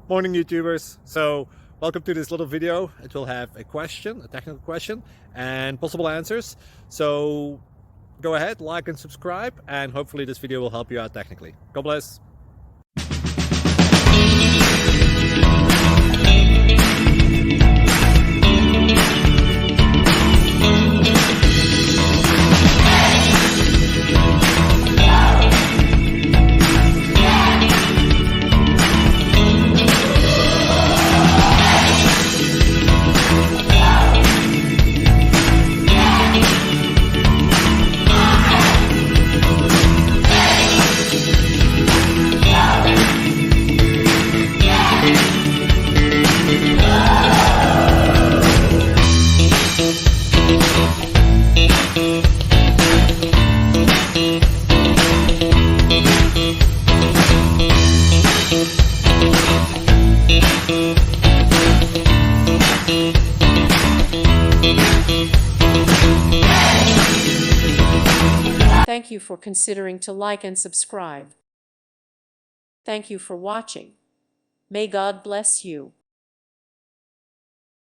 Morning, YouTubers. So welcome to this little video. It will have a question, a technical question, and possible answers. So go ahead, like and subscribe, and hopefully this video will help you out technically. God bless. Thank you for considering to like and subscribe. Thank you for watching. May God bless you.